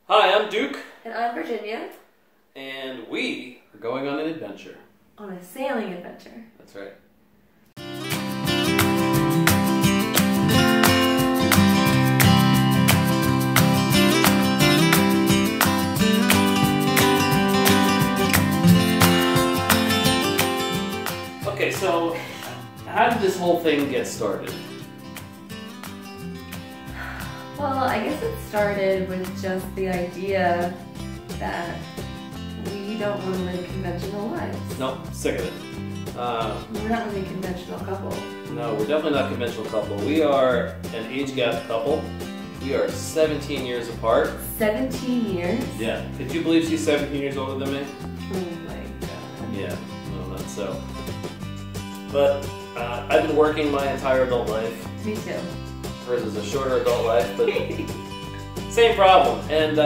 Hi, I'm Duke. And I'm Virginia. And we are going on an adventure. On a sailing adventure. That's right. Okay, so how did this whole thing get started? Well, I guess it started with just the idea that we don't want to live conventional lives. Nope, sick of it. We're not really a conventional couple. No, we're definitely not a conventional couple. We are an age gap couple. We are 17 years apart. 17 years? Yeah. Could you believe she's 17 years older than me? Oh my god. Yeah, well, not so. But I've been working my entire adult life. Me too. Hers is a shorter adult life, but same problem. And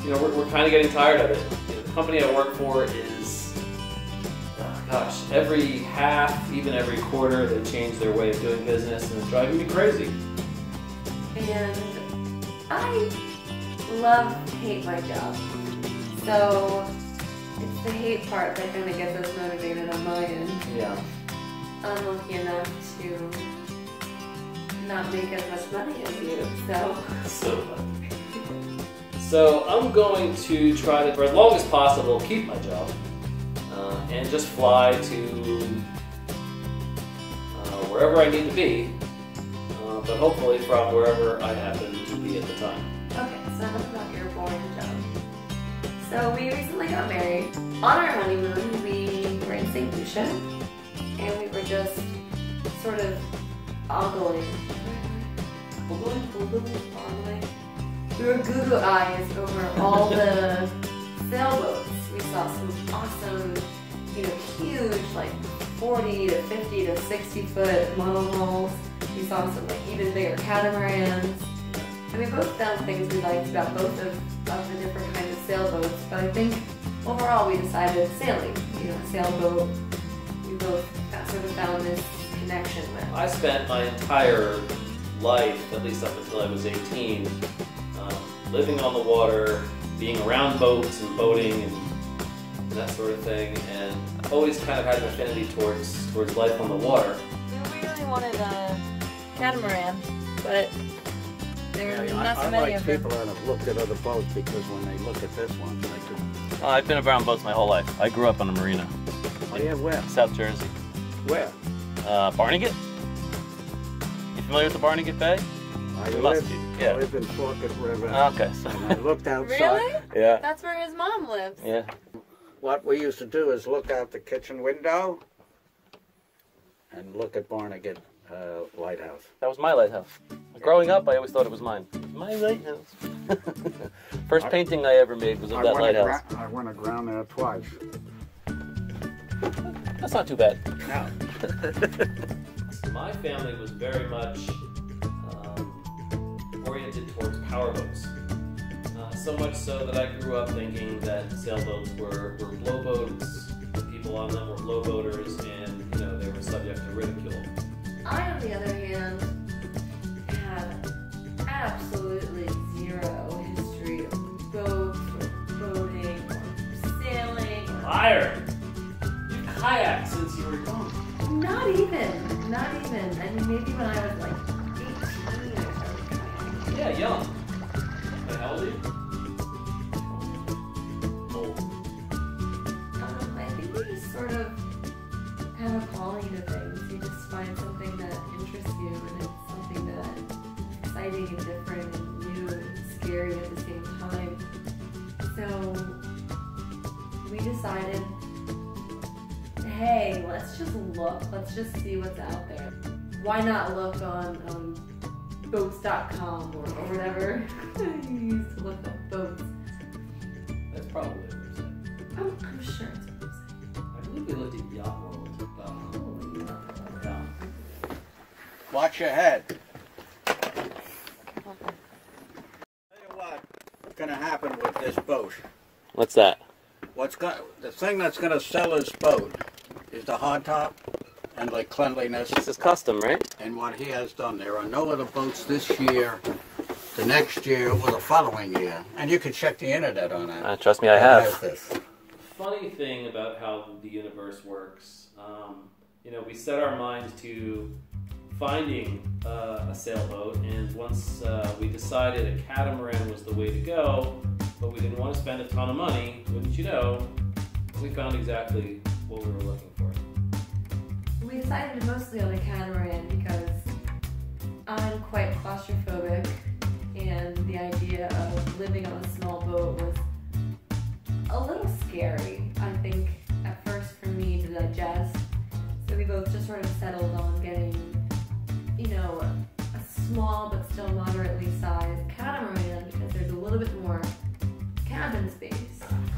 you know, we're kind of getting tired of it. You know, the company I work for is, gosh, every half, even every quarter, they change their way of doing business, and it's driving me crazy. And I hate my job. So it's the hate part that kind of gets us motivated on my end. Yeah. I'm lucky enough to not make as much money as you, so. So I'm going to try to, for as long as possible, keep my job and just fly to wherever I need to be, but hopefully from wherever I happen to be at the time. Okay, so enough about your boring job. So we recently got married. On our honeymoon, we were in St. Lucia, and we were just sort of ogling. We were Google eyes over all the sailboats. We saw some awesome, you know, huge, like 40 to 50 to 60 foot monohulls. We saw some like even bigger catamarans. And we both found things we liked about both of the different kinds of sailboats. But I think overall we decided sailing, you know, sailboat. We both sort of found this connection with. I spent my entire life, at least up until I was 18, living on the water, being around boats and boating and that sort of thing, and I've always kind of had an affinity towards life on the water. We really wanted a catamaran, but there are not so many of them. I like people that have looked at other boats, because when they look at this one, they can... I've been around boats my whole life. I grew up on a marina. Oh yeah, where? South Jersey. Where? Barnegat. You familiar with the Barnegat Bay? I live in Forkett River. Okay. So. And I looked outside. Really? Yeah. That's where his mom lives. Yeah. What we used to do is look out the kitchen window and look at Barnegat Lighthouse. That was my lighthouse. Growing up, I always thought it was mine. My lighthouse. First painting I ever made was of that lighthouse. I went aground there twice. That's not too bad. No. My family was very much oriented towards powerboats. So much so that I grew up thinking that sailboats were blowboats, people on them were blowboaters, and you know, they were subject to ridicule. I, on the other hand, had absolutely zero history of boats or boating or sailing. Liar! You kayaked since you were young. Not even. I mean, maybe when I was like 18 or something. Yeah, young. Wait, how old are you? Old. I think we just sort of have a calling to things. You just find something that interests you, and it's something that's exciting and different and new and scary at the same time. So we decided, hey, let's just look. Let's just see what's out there. Why not look on boats.com or whatever you used to look up boats? That's probably a website. I'm sure it's a website. I believe we looked at yachtworld.com. Yeah. Watch your head. Tell you what's going to happen with this boat. What's that? The thing that's going to sell this boat is the hardtop and the cleanliness. This is custom, right? And what he has done. There are no other boats this year The next year or the following year. And you can check the internet on that. Trust me, I have. This. Funny thing about how the universe works, you know, we set our mind to finding a sailboat, and once we decided a catamaran was the way to go, but we didn't want to spend a ton of money, wouldn't you know, we found exactly what we were looking for. We decided mostly on a catamaran because I'm quite claustrophobic, and the idea of living on a small boat was a little scary, I think, at first for me to digest. So we both just sort of settled on getting, you know, a small but still moderately sized catamaran because there's a little bit more cabin space.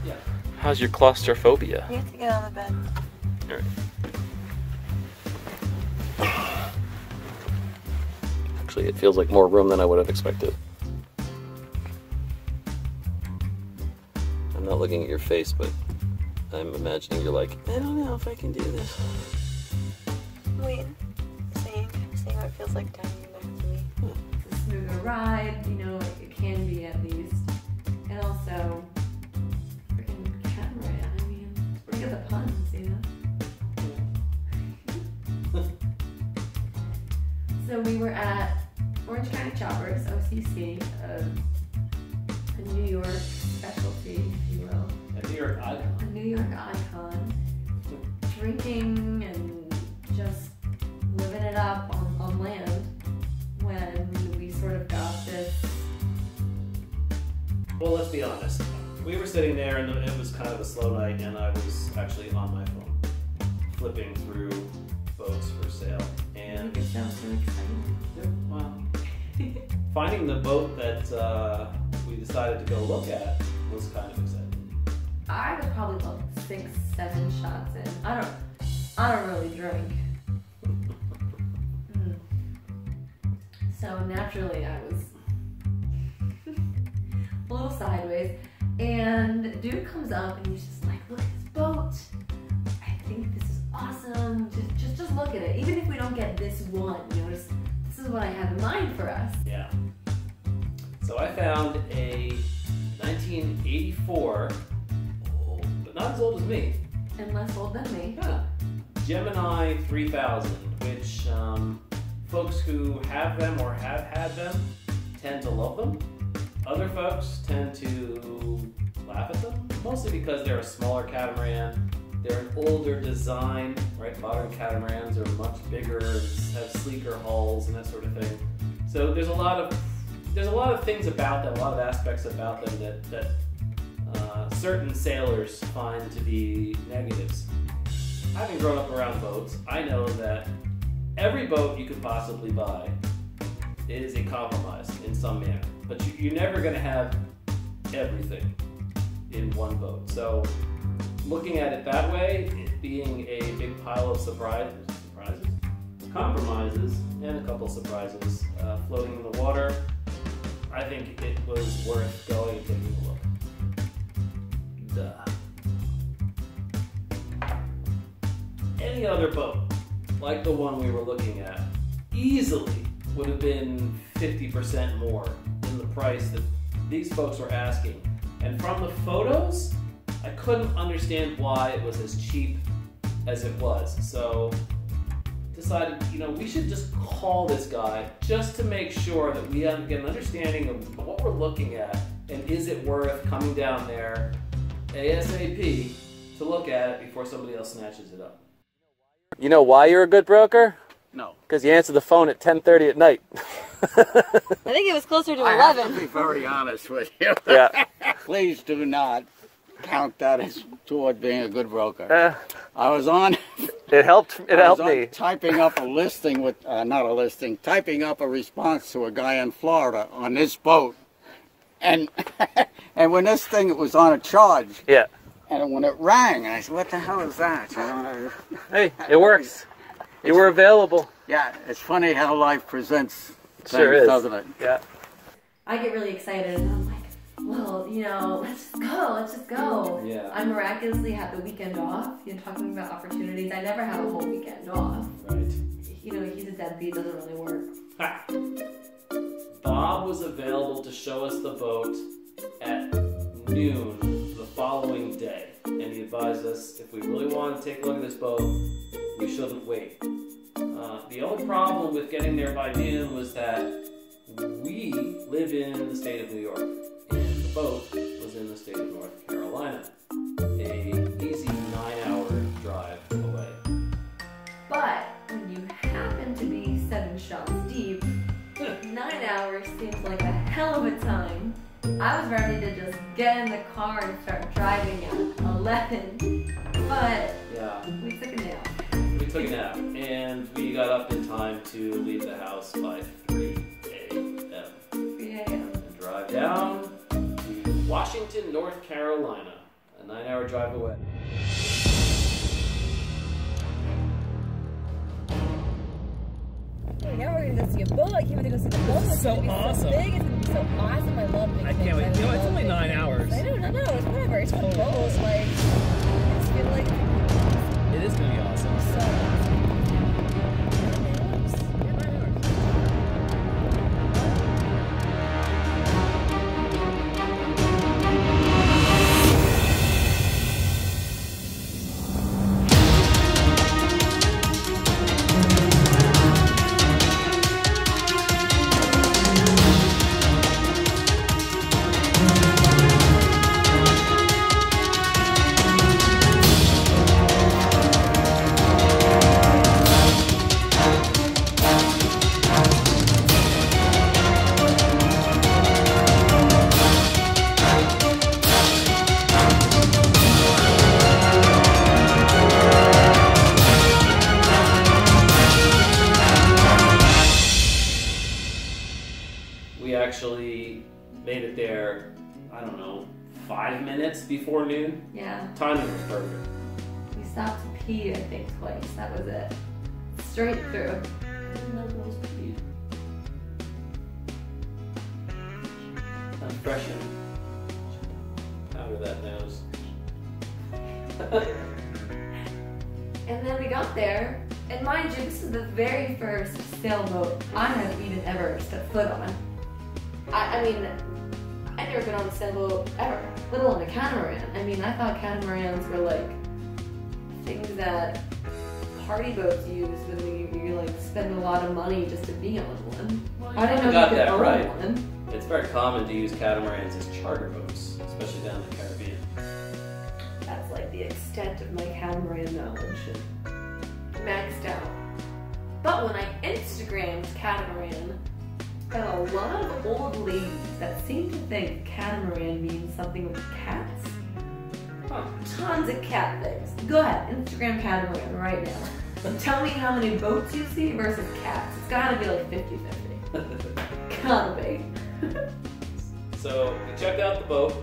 Yeah. How's your claustrophobia? You have to get on the bed. All right. Actually, it feels like more room than I would have expected. I'm not looking at your face, but I'm imagining you're like, I don't know if I can do this. Wait, seeing what it feels like down next to me. It's a smoother ride, you know, it can be at least. And also, freaking catamaran, I mean, look at the puns, you know? So we were at Orange County Choppers, OCC, a New York specialty, if you will. A New York icon. A New York icon. Drinking and just living it up on land when we sort of got this. Well, let's be honest. We were sitting there and it was kind of a slow night, and I was actually on my phone, flipping through boats for sale. And It sounds so exciting. yeah, well, finding the boat that we decided to go look at was kind of exciting. I was probably about 6, 7 shots in. I don't really drink. So naturally I was a little sideways, and dude comes up and he's just like, look at this boat. I think this is awesome. Just look at it. Even if we don't get this one, you know, this is what I have in mind for us. Yeah. So I found a 1984, old, but not as old as me, And less old than me. yeah, Gemini 3000, which folks who have them or have had them tend to love them. Other folks tend to laugh at them, mostly because they're a smaller catamaran. They're an older design, right? Modern catamarans are much bigger, have sleeker hulls and that sort of thing. So there's a lot of things about them, a lot of aspects about them that certain sailors find to be negatives. Having grown up around boats, I know that every boat you could possibly buy is a compromise in some manner, but you're never going to have everything in one boat. So looking at it that way, it being a big pile of compromises, and a couple surprises floating in the water, I think it was worth going and taking a look. Any other boat, like the one we were looking at, easily would have been 50% more than the price that these folks were asking. And from the photos, I couldn't understand why it was as cheap as it was. So decided, you know, we should just call this guy just to make sure that we get an understanding of what we're looking at, and is it worth coming down there ASAP to look at it before somebody else snatches it up. You know why you're a good broker? No. Because you answer the phone at 10:30 at night. I think it was closer to I 11. have to be very honest with you. Yeah. Please do not count that as toward being a good broker. I was on. It helped. It helped me. Typing up a listing with, not a listing, typing up a response to a guy in Florida on this boat, and and when this thing was on a charge. Yeah. And when it rang, I said, "What the hell is that?" You know, Hey, it works. You were available. Yeah, it's funny how life presents things, Sure is. doesn't it? Yeah. I get really excited and I'm like, well, you know, let's just go. Yeah. I miraculously had the weekend off. You know, talking about opportunities, I never have a whole weekend off. Right. You know, he's a deadbeat, doesn't really work. Ha. Bob was available to show us the boat at noon the following day. And he advised us if we really wanted to take a look at this boat, we shouldn't wait. The only problem with getting there by noon was that we live in the state of New York, and the boat was in the state of North Carolina. A easy 9-hour drive away. But when you happen to be 7 shots deep, 9 hours seems like a hell of a time. I was ready to just get in the car and start driving at 11, but Yeah, we took a nap. we took a nap, and we got up in time to leave the house by 3 a.m. 3 a.m. and drive down to Washington, North Carolina, a 9-hour drive away. Now we're gonna go see a boat. I can't wait to go see the boat. It's So gonna be awesome. So big. It's gonna be so awesome. I love big I things. can't wait. You know, it's only 9 hours. I know. It's whatever. It's for the boats. Like, I just feel like It is going to be awesome. it's so awesome. 9 hours. Yeah, 9 hours. We actually made it there, I don't know, 5 minutes before noon. Yeah, Timing was perfect. we stopped to pee, I think, twice. That was it. Straight through. I didn't know girls peed. I'm freshen. Powder that nose. And then we got there, and mind you, this is the very first sailboat I have even ever stepped foot on. I mean, I've never been on a sailboat ever, let alone a catamaran. I mean, I thought catamarans were like things that party boats use when you like spend a lot of money just to be on one. I didn't know got you could that own right. one. It's very common to use catamarans as charter boats, especially down in the Caribbean. That's like the extent of my catamaran knowledge. Maxed out. But when I Instagrammed catamaran, got a lot of old ladies that seem to think catamaran means something with cats. Huh. Tons of cat things. Go ahead, Instagram catamaran right now. Tell me how many boats you see versus cats. It's gotta be like 50-50. Gotta be. So we checked out the boat.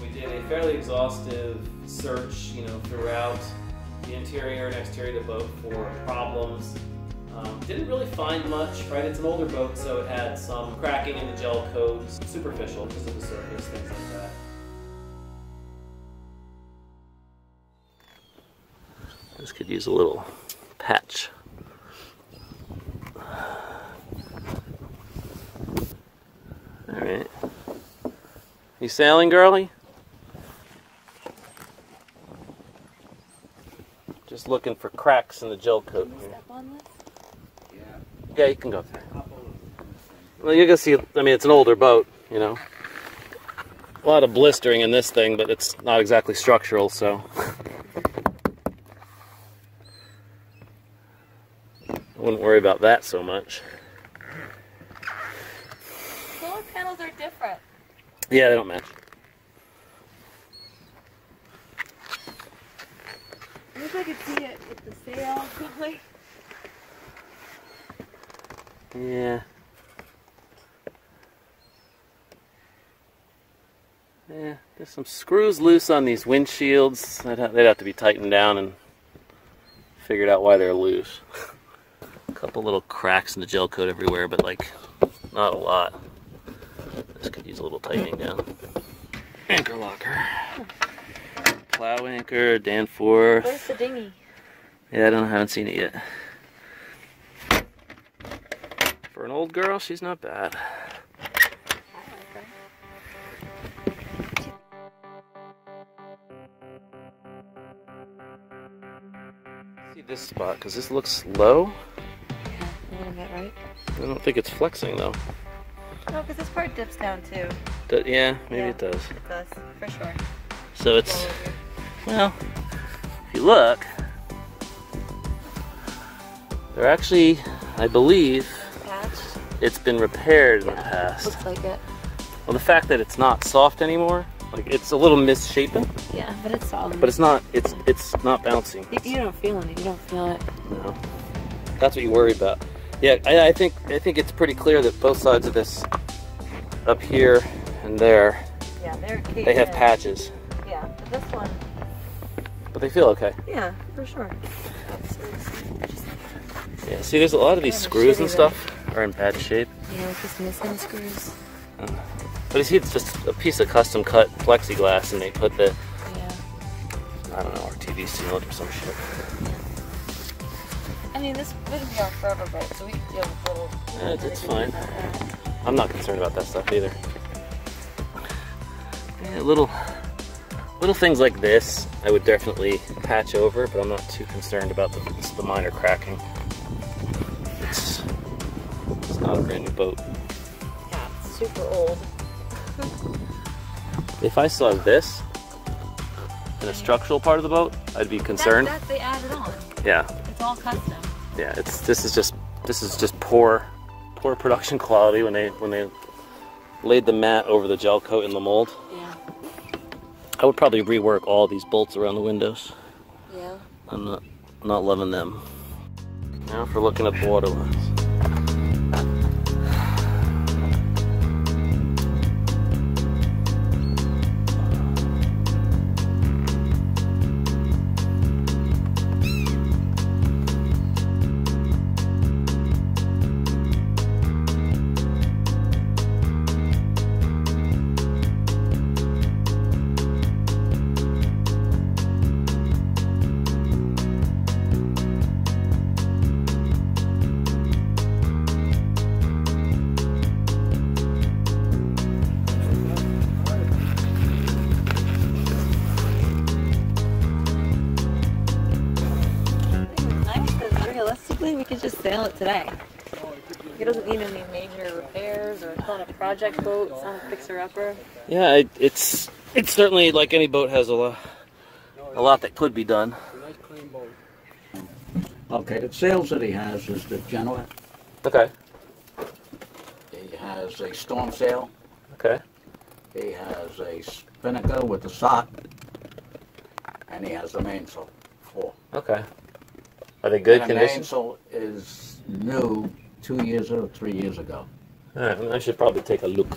We did a fairly exhaustive search, throughout the interior and exterior of the boat for problems. Didn't really find much, right? It's an older boat, so it had some cracking in the gel coats, superficial because of the surface, things like that. This could use a little patch. Alright. You sailing, girlie? Just looking for cracks in the gel coat here. Step on this. Yeah, you can go through. Well, you're gonna see, it's an older boat, A lot of blistering in this thing, but it's not exactly structural, so. I wouldn't worry about that so much. Solar panels are different. Yeah, they don't match. I wish I could see it with the sail going. Yeah. Yeah, there's some screws loose on these windshields. They'd have to be tightened down and figured out why they're loose. A couple little cracks in the gel coat everywhere, but not a lot. This could use a little tightening down. Anchor locker. Plow anchor, Danforth. Where's the dinghy? Yeah, I haven't seen it yet. For an old girl, she's not bad. See this spot, because this looks low. A little bit, right? I don't think it's flexing though. No, because this part dips down too. Yeah, maybe Yeah. it does. It does, for sure. So it's, well, if you look, they're actually, I believe, Patch? it's been repaired in the past. Looks like it. Well, the fact that it's not soft anymore, like it's a little misshapen, Yeah, but it's solid. but it's not not bouncing. You don't feel it. You don't feel it. No, that's what you worry about. Yeah, I think it's pretty clear that both sides of this, up here and there, Yeah, they're caved they have in. patches, Yeah, but this one, but they feel okay. yeah, for sure. Yeah, see, there's a lot of these Yeah, screws and shitty stuff are in bad shape. Yeah, with just missing screws. But you see, it's just a piece of custom cut plexiglass, and they put the, Yeah. I don't know, RTV sealant or some shit. I mean, this wouldn't be our forever boat, so we could deal with little. It's fine. I'm not concerned about that stuff either. Yeah, little things like this, I would definitely patch over, but I'm not too concerned about the minor cracking. It's not a brand new boat. Yeah, it's super old. If I saw this in a structural part of the boat, I'd be concerned. That they added on. Yeah, It's all custom. yeah. This is just poor production quality when they laid the mat over the gel coat in the mold. Yeah. I would probably rework all these bolts around the windows. Yeah. I'm not loving them. Now for looking at the water lines. Realistically, we could just sail it today. It doesn't need any major repairs or it's on a project boat. It's not a fixer-upper. Yeah, it's certainly, like any boat, has a lot that could be done. Okay, the sails that he has is the Genoa. Okay. He has a storm sail. Okay. He has a spinnaker with the sock. And he has the mainsail. 4. Okay. Are they good And the condition? mainsail is new 2 years or 3 years ago. Alright, I should probably take a look.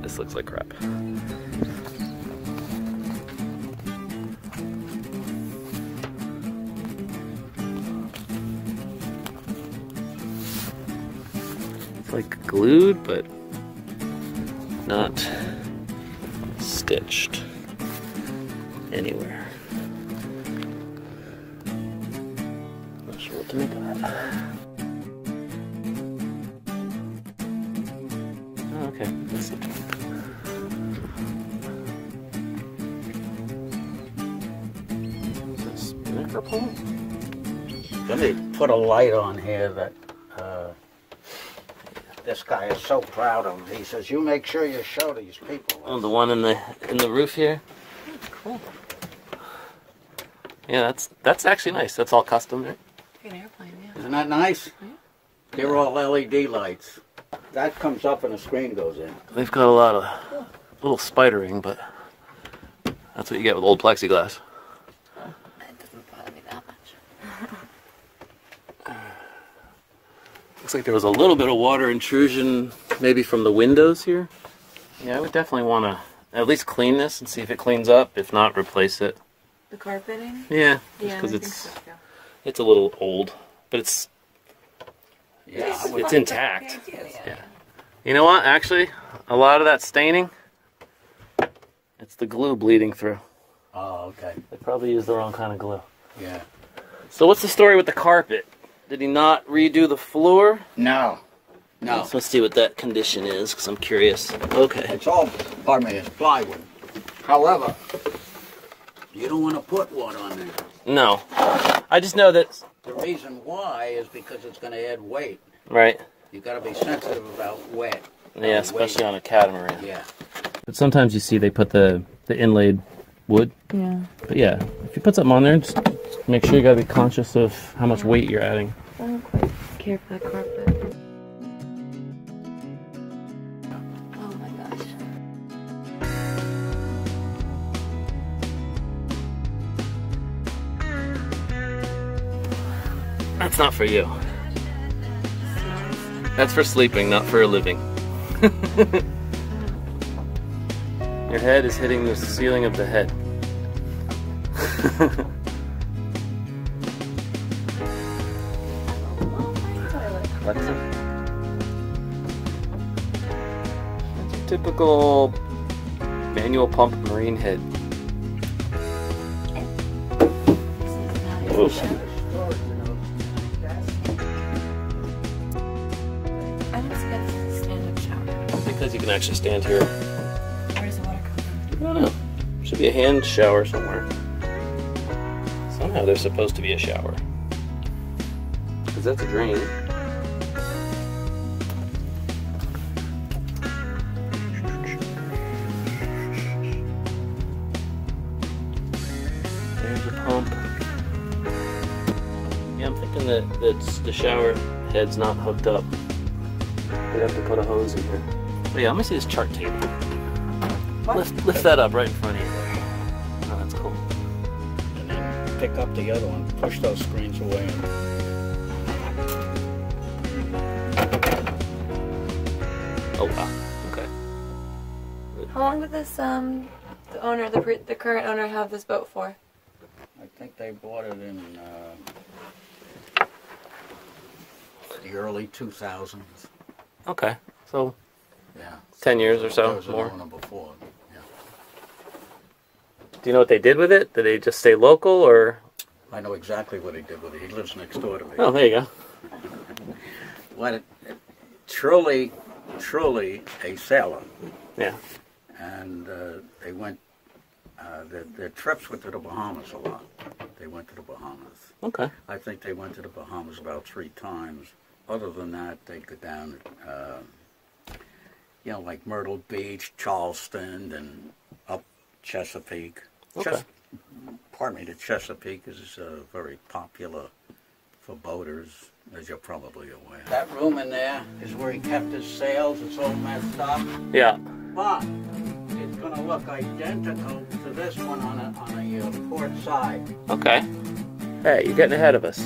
This looks like crap. It's like glued, but not stitched anywhere. Not sure what to make of that. Oh, okay, that's it. Is that spinnaker pole? Let me put a light on here that this guy is so proud of. He says, you make sure you show these people. Oh, the one in the roof here. Cool. Yeah, that's actually nice. That's all custom, right? Like an airplane, yeah. Isn't that nice? They're all LED lights. That comes up and the screen goes in. They've got a lot of little spidering, but that's what you get with old plexiglass. It doesn't bother me that much. Looks like there was a little bit of water intrusion maybe from the windows here. Yeah, I would definitely want to at least clean this and see if it cleans up. If not, replace it. The carpeting? Yeah, Yeah, because I it's think so, yeah. it's a little old, but it's Yeah, it's intact. Yeah. Yeah. You know what? Actually, a lot of that staining, it's the glue bleeding through. oh, okay. They probably used the wrong kind of glue. Yeah. So what's the story with the carpet? Did he not redo the floor? No. No. So let's see what that condition is, because I'm curious. Okay. It's all, pardon me, it's plywood. However, you don't want to put wood on there. No. I just know that... The reason why is because it's going to add weight. Right. You got to be sensitive about wet. Yeah, especially on a catamaran. Yeah. But sometimes you see they put the inlaid wood. Yeah. But yeah, if you put something on there, just make sure you gotta be conscious of how much weight you're adding. I don't quite care for that carpet. Oh my gosh. That's not for you. That's for sleeping, not for a living. Your head is hitting the ceiling of the head. Alexa. That's a typical manual pump marine head. Oof. I don't see that as a stand-up shower. Because you can actually stand here. Where does the water come from? I don't know. Should be a hand shower somewhere. Somehow there's supposed to be a shower. Because that's a drain. There's a pump. Yeah, I'm thinking that the shower head's not hooked up. We'd have to put a hose in here. But yeah, let me see this chart table. Lift that up right in front of you there. Oh, that's cool. And then pick up the other one, push those screens away. Oh wow. Okay. How long did this the owner, the current owner, have this boat for? I think they bought it in the early 2000s. Okay. So Yeah. 10 years or There so was an more. owner before. Yeah. Do you know what they did with it? Did they just stay local or? I know exactly what he did with it. He lives next door to me. Oh, there you go. What truly a sailor. Yeah. And they went, their trips went to the Bahamas a lot. They went to the Bahamas. Okay. I think they went to the Bahamas about 3 times. Other than that, they'd go down, like Myrtle Beach, Charleston, and up Chesapeake. Okay. The Chesapeake is very popular for boaters, as you're probably aware. That room in there is where he kept his sails. It's all messed up. Yeah. But it's going to look identical to this one on a port side. Okay. Hey, you're getting ahead of us.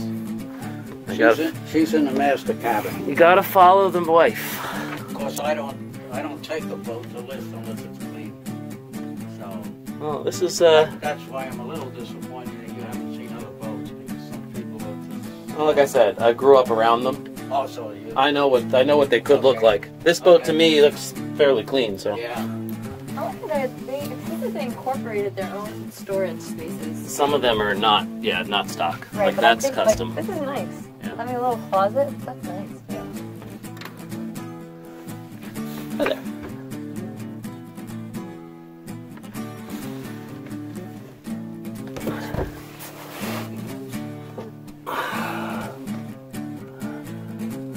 She's in the master cabin. You gotta follow the wife. Of course, I don't take a boat to list unless it's clean. So Well, this is that's why I'm a little disappointed that you haven't seen other boats, because some people are just. well, like I said, I grew up around them. Also, you. I know what they could look like. This boat to me looks fairly clean, so. Yeah. I like that it seems that they incorporated their own storage spaces. Some of them are not stock. Right, Like but I that's think, custom. This is nice. Yeah. Having a little closet, that's nice. Yeah. Hi there.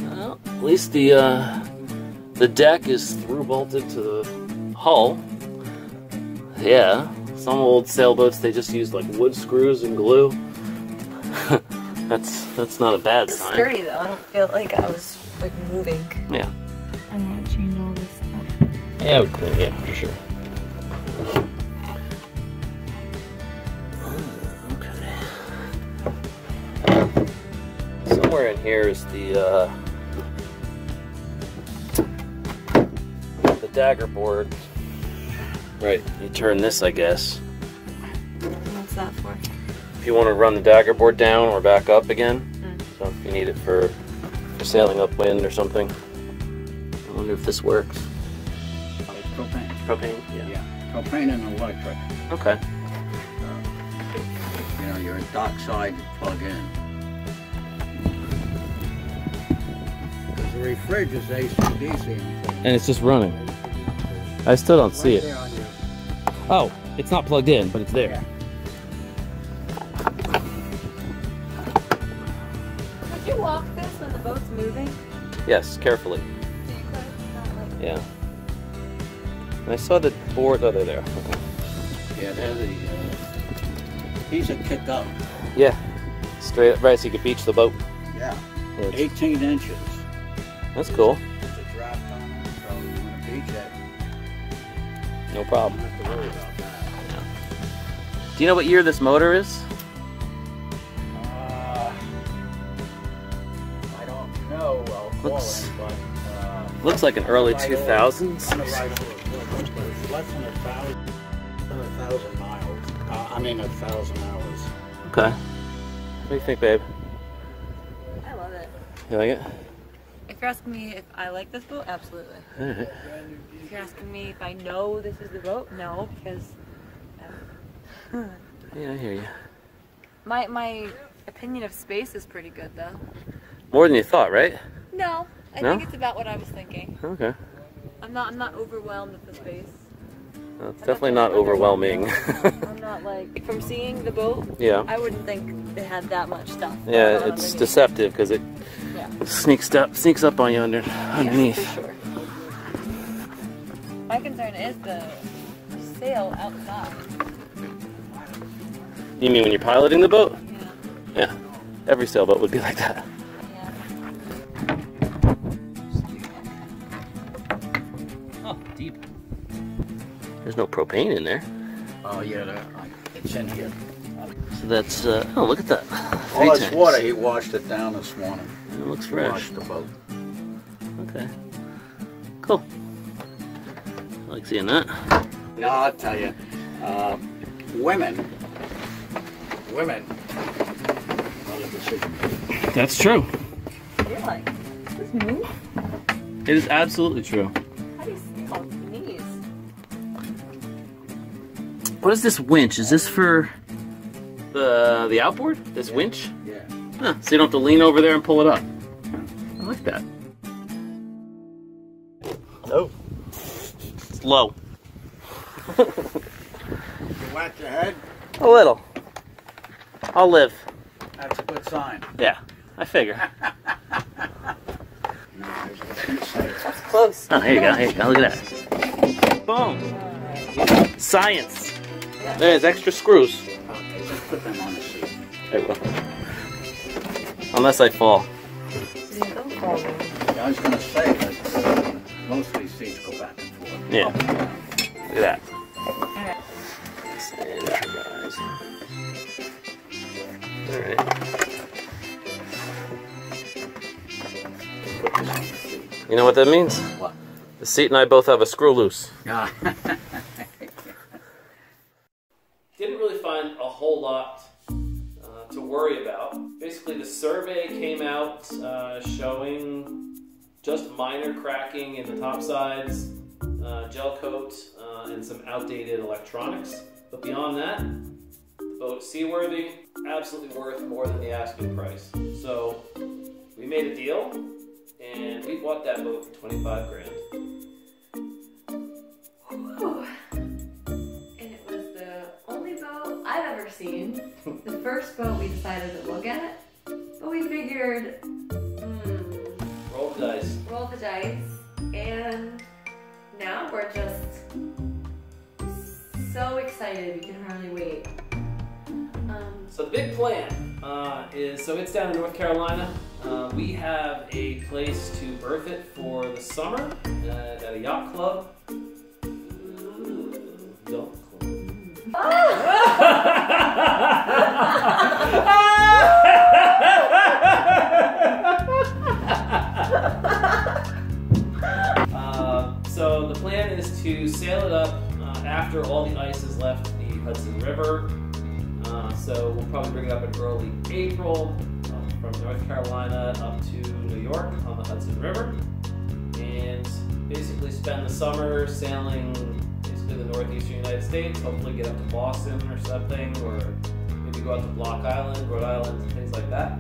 Well, at least the deck is through bolted to the hull. Yeah, some old sailboats they just use like wood screws and glue. That's not a bad It's sign. sturdy though. I don't feel like I was like moving. Yeah. I want to change all this stuff. Yeah, I would clean. Yeah, for sure. Okay. Somewhere in here is the dagger board. Right, you turn this, I guess. What's that for? If you want to run the dagger board down or back up again. So if you need it for sailing upwind or something. I wonder if this works. It's propane. Propane? Yeah. Yeah, propane and electric. Okay. You know, you're at dockside, you plug in. Because the refrige is AC/DC. And it's just running. I still don't see it. There on your, Oh, it's not plugged in, but it's there. Yeah. Could you walk this when the boat's moving? Yes, carefully. So you could, not like... Yeah. And I saw the board. Oh, they're there. Okay. Yeah, they're the, these are kick up. Yeah. Straight up, right, so you could beach the boat. Yeah. Yeah, it's- 18 inches. That's cool. There's a draft on it, so you want to beach it, No you problem. don't have to worry about that. Do you know what year this motor is? I don't know, I'll call Looks- him, but Looks like an early Right over. 2000s. on the right over, but it's less than 1,000 miles. I mean 1,000 hours. Okay. What do you think, babe? I love it. You like it? If you're asking me if I like this boat, absolutely. Alright. If you're asking me if I know this is the boat, no, because Yeah, I hear you. my opinion of space is pretty good though. More than you thought, right? No, I No? think it's about what I was thinking. Okay. I'm not overwhelmed with the space. Well, it's definitely not overwhelming. I'm not like from seeing the boat. Yeah. I wouldn't think it had that much stuff. Yeah, it's underneath. deceptive because it Yeah. sneaks up on you underneath. Yeah, for sure. My concern is the sail outside. You mean when you're piloting the boat? Yeah. Yeah. Every sailboat would be like that. Yeah. Oh, deep. There's no propane in there. Oh yeah, it's in here. So that's, oh, look at that. All this tanks. water, he washed it down this morning. It looks He fresh. washed the boat. Okay. Cool. I like seeing that. No, I'll tell you, women, are the decision makers. That's true. You're like, is this me? It is absolutely true. How do you oh, knees? What is this winch? Is this for the outboard? This winch? Yeah. Huh, so you don't have to lean over there and pull it up. I like that. Oh. It's low. You whack your head, A little. I'll live. that's a good sign. Yeah, I figure. No, I was gonna say, That's close. Oh, here you go. Here you go. Look at that. Boom. Science. There's extra screws. okay, just put them on the seat. There we go. Unless I fall. Yeah, I was gonna say that most of these seats go back and forth. Yeah. Up and down. Look at that. Alright. Alright. Put this on the seat. You know what that means? What? The seat and I both have a screw loose. Ah. Didn't really find a whole lot to worry about. Basically, the survey came out showing just minor cracking in the top sides, gel coat, and some outdated electronics. But beyond that, the boat's seaworthy, absolutely worth more than the asking price. So we made a deal, and we bought that boat for 25 grand. Whew. And it was the only boat I've ever seen. The first boat we decided to look at, but we figured, Roll the dice. roll the dice, and now we're just so excited we can hardly wait. So the big plan is, so it's down in North Carolina. We have a place to berth it for the summer at a yacht club. Yacht club. So So the plan is to sail it up after all the ice has left the Hudson River. So we'll probably bring it up in early April from North Carolina up to New York on the Hudson River, and basically spend the summer sailing basically the northeastern United States, hopefully get up to Boston or something, or maybe go out to Block Island, Rhode Island, things like that.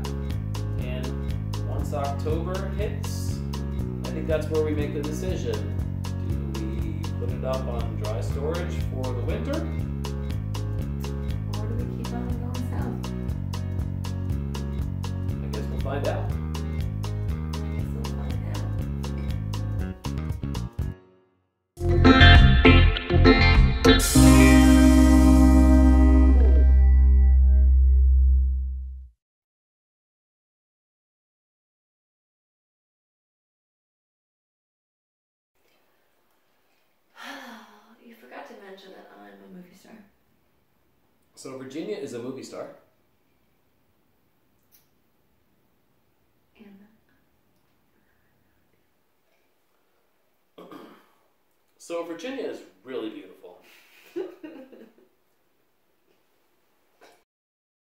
And once October hits, I think that's where we make the decision. Do we put it up on dry storage for the winter? Or do we keep on going south? I guess we'll find out. Guess we'll find out. You forgot to mention that I'm a movie star. So Virginia is a movie star. And So Virginia is really beautiful.